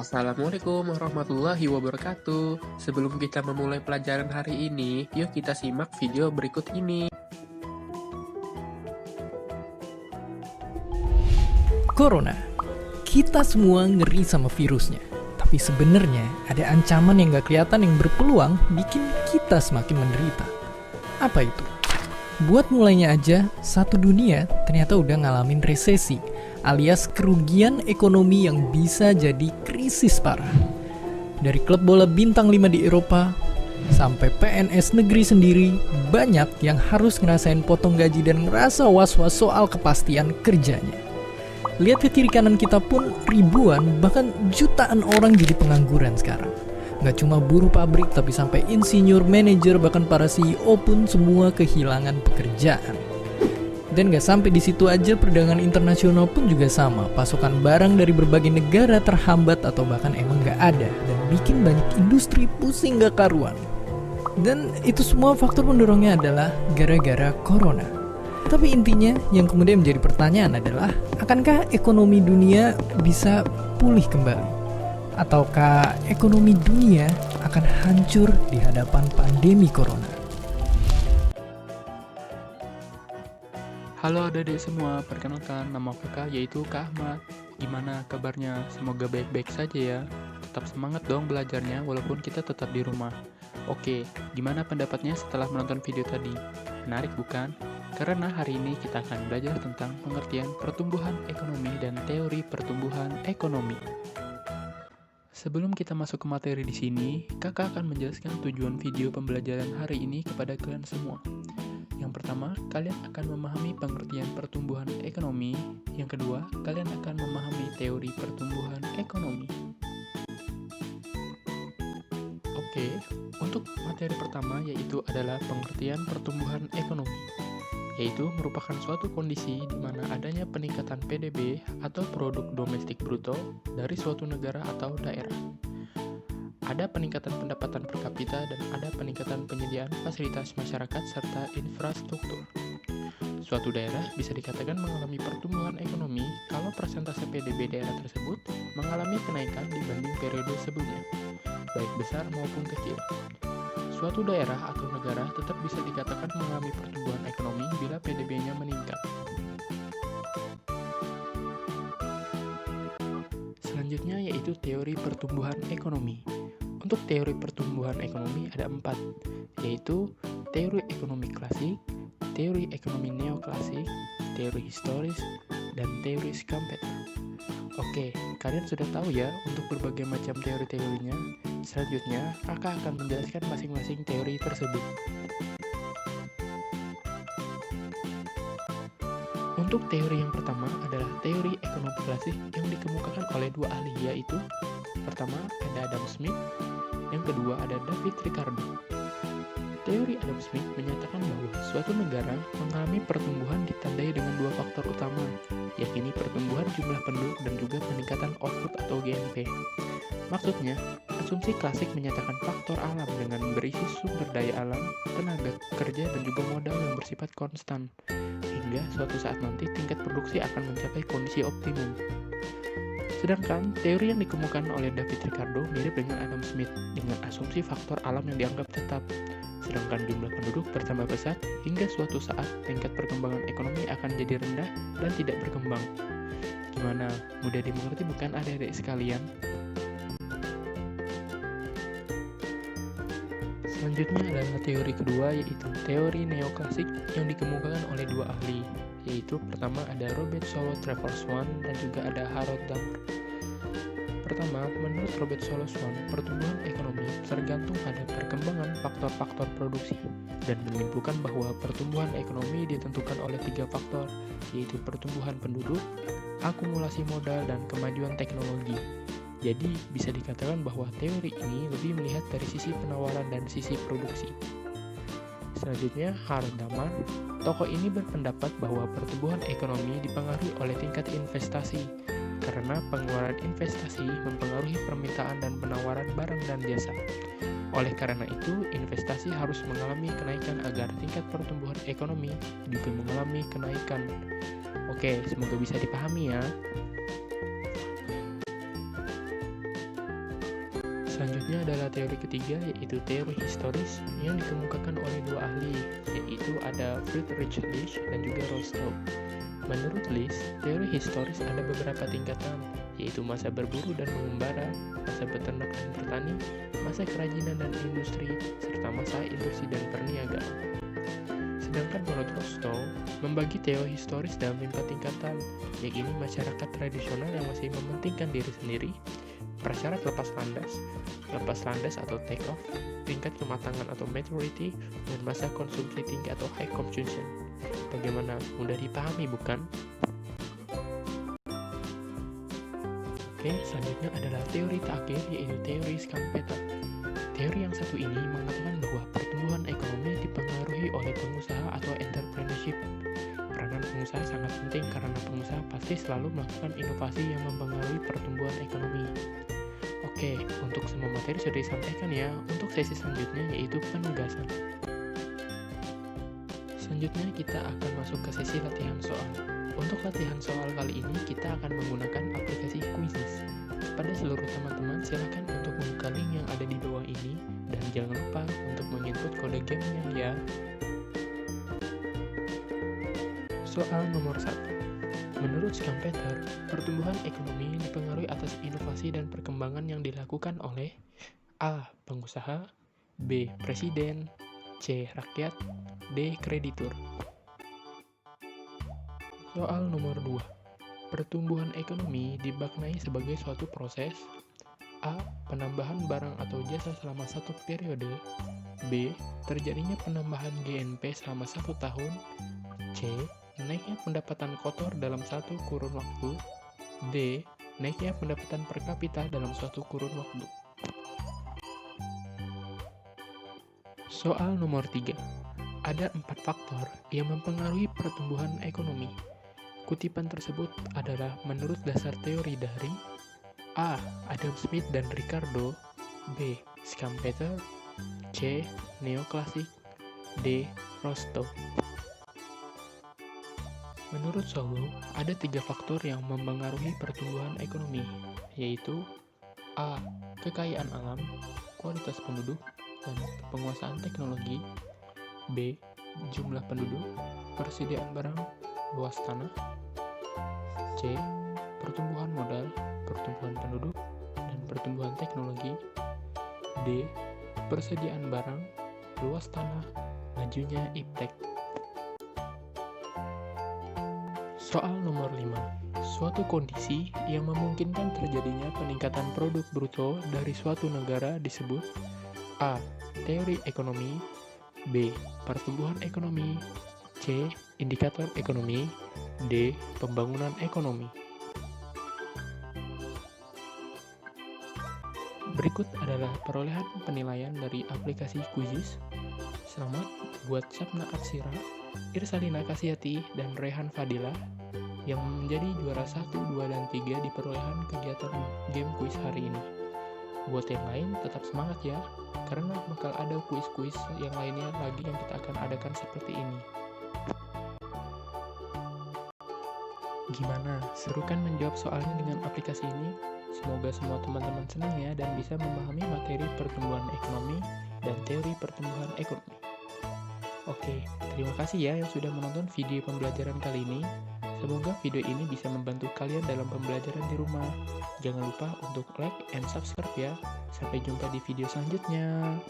Assalamualaikum warahmatullahi wabarakatuh. Sebelum kita memulai pelajaran hari ini, yuk kita simak video berikut ini. Corona. Kita semua ngeri sama virusnya. Tapi sebenarnya ada ancaman yang gak kelihatan yang berpeluang bikin kita semakin menderita. Apa itu? Buat mulainya aja, satu dunia ternyata udah ngalamin resesi, alias kerugian ekonomi yang bisa jadi krisis parah. Dari klub bola bintang 5 di Eropa, sampai PNS negeri sendiri, banyak yang harus ngerasain potong gaji dan ngerasa was-was soal kepastian kerjanya. Lihat ke kiri kanan kita pun ribuan, bahkan jutaan orang jadi pengangguran sekarang. Nggak cuma buruh pabrik, tapi sampai insinyur, manajer, bahkan para CEO pun semua kehilangan pekerjaan. Dan nggak sampai di situ aja, perdagangan internasional pun juga sama. Pasokan barang dari berbagai negara terhambat atau bahkan emang nggak ada, dan bikin banyak industri pusing nggak karuan. Dan itu semua faktor pendorongnya adalah gara-gara corona. Tapi intinya yang kemudian menjadi pertanyaan adalah, akankah ekonomi dunia bisa pulih kembali? Ataukah ekonomi dunia akan hancur di hadapan pandemi corona? Halo adik-adik semua, perkenalkan nama kakak yaitu Kak Ahmad. Gimana kabarnya? Semoga baik-baik saja ya. Tetap semangat dong belajarnya walaupun kita tetap di rumah. Oke, gimana pendapatnya setelah menonton video tadi? Menarik bukan? Karena hari ini kita akan belajar tentang pengertian pertumbuhan ekonomi dan teori pertumbuhan ekonomi. Sebelum kita masuk ke materi di sini, kakak akan menjelaskan tujuan video pembelajaran hari ini kepada kalian semua. Yang pertama, kalian akan memahami pengertian pertumbuhan ekonomi. Yang kedua, kalian akan memahami teori pertumbuhan ekonomi. Oke, untuk materi pertama yaitu adalah pengertian pertumbuhan ekonomi, yaitu merupakan suatu kondisi di mana adanya peningkatan PDB atau produk domestik bruto dari suatu negara atau daerah. Ada peningkatan pendapatan per kapita dan ada peningkatan penyediaan fasilitas masyarakat serta infrastruktur. Suatu daerah bisa dikatakan mengalami pertumbuhan ekonomi kalau persentase PDB daerah tersebut mengalami kenaikan dibanding periode sebelumnya, baik besar maupun kecil. Suatu daerah atau negara tetap bisa dikatakan mengalami pertumbuhan ekonomi bila PDB-nya meningkat. Selanjutnya yaitu teori pertumbuhan ekonomi. Untuk teori pertumbuhan ekonomi ada 4, yaitu teori ekonomi klasik, teori ekonomi neoklasik, teori historis, dan teori Schumpeter. Oke, kalian sudah tahu ya untuk berbagai macam teori-teorinya. Selanjutnya, kakak akan menjelaskan masing-masing teori tersebut. Untuk teori yang pertama adalah teori ekonomi klasik yang dikemukakan oleh dua ahli, yaitu pertama ada Adam Smith, yang kedua ada David Ricardo. Teori Adam Smith menyatakan bahwa suatu negara mengalami pertumbuhan ditandai dengan dua faktor utama, yakni pertumbuhan jumlah penduduk dan juga peningkatan output atau GNP. Maksudnya, asumsi klasik menyatakan faktor alam dengan berisi sumber daya alam, tenaga kerja, dan juga modal yang bersifat konstan, sehingga suatu saat nanti tingkat produksi akan mencapai kondisi optimum. Sedangkan teori yang dikemukakan oleh David Ricardo mirip dengan Adam Smith dengan asumsi faktor alam yang dianggap tetap, sedangkan jumlah penduduk bertambah pesat hingga suatu saat tingkat perkembangan ekonomi akan jadi rendah dan tidak berkembang. Gimana? Mudah dimengerti bukan adik-adik sekalian? Selanjutnya adalah teori kedua, yaitu teori neoklasik yang dikemukakan oleh dua ahli, yaitu pertama ada Robert Solow Swan dan juga ada Harold Damer. Pertama, menurut Robert Solow Swan, pertumbuhan ekonomi tergantung pada perkembangan faktor-faktor produksi dan menyimpulkan bahwa pertumbuhan ekonomi ditentukan oleh 3 faktor, yaitu pertumbuhan penduduk, akumulasi modal, dan kemajuan teknologi. Jadi, bisa dikatakan bahwa teori ini lebih melihat dari sisi penawaran dan sisi produksi. Selanjutnya, Harold Damer. Tokoh ini berpendapat bahwa pertumbuhan ekonomi dipengaruhi oleh tingkat investasi, karena pengeluaran investasi mempengaruhi permintaan dan penawaran barang dan jasa. Oleh karena itu, investasi harus mengalami kenaikan agar tingkat pertumbuhan ekonomi juga mengalami kenaikan. Oke, semoga bisa dipahami ya. Selanjutnya adalah teori ketiga, yaitu teori historis yang dikemukakan oleh dua ahli, yaitu ada Friedrich List dan juga Rostow. Menurut List, teori historis ada beberapa tingkatan, yaitu masa berburu dan mengembara, masa beternak dan bertani, masa kerajinan dan industri, serta masa industri dan perniagaan. Sedangkan menurut Rostow, membagi teori historis dalam 5 tingkatan, yaitu masyarakat tradisional yang masih mementingkan diri sendiri, prasyarat lepas landas atau take off, tingkat kematangan atau maturity, dan masa konsumsi tinggi atau high consumption. Bagaimana? Mudah dipahami bukan? Oke, selanjutnya adalah teori terakhir, yaitu teori Schumpeter. Teori yang satu ini mengatakan bahwa pertumbuhan ekonomi dipengaruhi oleh pengusaha atau entrepreneurship. Peranan pengusaha sangat penting karena pengusaha pasti selalu melakukan inovasi yang mempengaruhi pertumbuhan ekonomi. Oke, untuk semua materi sudah disampaikan ya. Untuk sesi selanjutnya yaitu penugasan. Selanjutnya kita akan masuk ke sesi latihan soal. Untuk latihan soal kali ini kita akan menggunakan aplikasi Quizizz. Pada seluruh teman-teman silakan untuk membuka link yang ada di bawah ini dan jangan lupa untuk menginput kode gamenya ya. Soal nomor 1. Menurut Schumpeter, pertumbuhan ekonomi dipengaruhi atas inovasi dan perkembangan yang dilakukan oleh A. Pengusaha, B. Presiden, C. Rakyat, D. Kreditur. Soal nomor 2. Pertumbuhan ekonomi dimaknai sebagai suatu proses A. Penambahan barang atau jasa selama satu periode, B. Terjadinya penambahan GNP selama 1 tahun, C. Naiknya pendapatan kotor dalam satu kurun waktu, D. Naiknya pendapatan per kapita dalam suatu kurun waktu. Soal nomor 3. Ada 4 faktor yang mempengaruhi pertumbuhan ekonomi. Kutipan tersebut adalah menurut dasar teori dari A. Adam Smith dan Ricardo, B. Schumpeter, C. Neoklasik, D. Rostow. Menurut Solow, ada 3 faktor yang mempengaruhi pertumbuhan ekonomi, yaitu A. Kekayaan alam, kualitas penduduk, dan penguasaan teknologi, B. Jumlah penduduk, persediaan barang, luas tanah, C. Pertumbuhan modal, pertumbuhan penduduk, dan pertumbuhan teknologi, D. Persediaan barang, luas tanah, majunya iptek. Soal nomor 5. Suatu kondisi yang memungkinkan terjadinya peningkatan produk bruto dari suatu negara disebut A. Teori ekonomi, B. Pertumbuhan ekonomi, C. Indikator ekonomi, D. Pembangunan ekonomi. Berikut adalah perolehan penilaian dari aplikasi Quizizz. Selamat buat Sapna Atsira, Irsalina Kasiati, dan Rehan Fadila yang menjadi juara 1, 2, dan 3 di perolehan kegiatan game quiz hari ini. Buat yang lain, tetap semangat ya, karena bakal ada kuis-kuis yang lainnya lagi yang kita akan adakan seperti ini. Gimana? Seru kan menjawab soalnya dengan aplikasi ini? Semoga semua teman-teman senang ya dan bisa memahami materi pertumbuhan ekonomi dan teori pertumbuhan ekonomi. Oke, terima kasih ya yang sudah menonton video pembelajaran kali ini. Semoga video ini bisa membantu kalian dalam pembelajaran di rumah. Jangan lupa untuk like and subscribe ya. Sampai jumpa di video selanjutnya.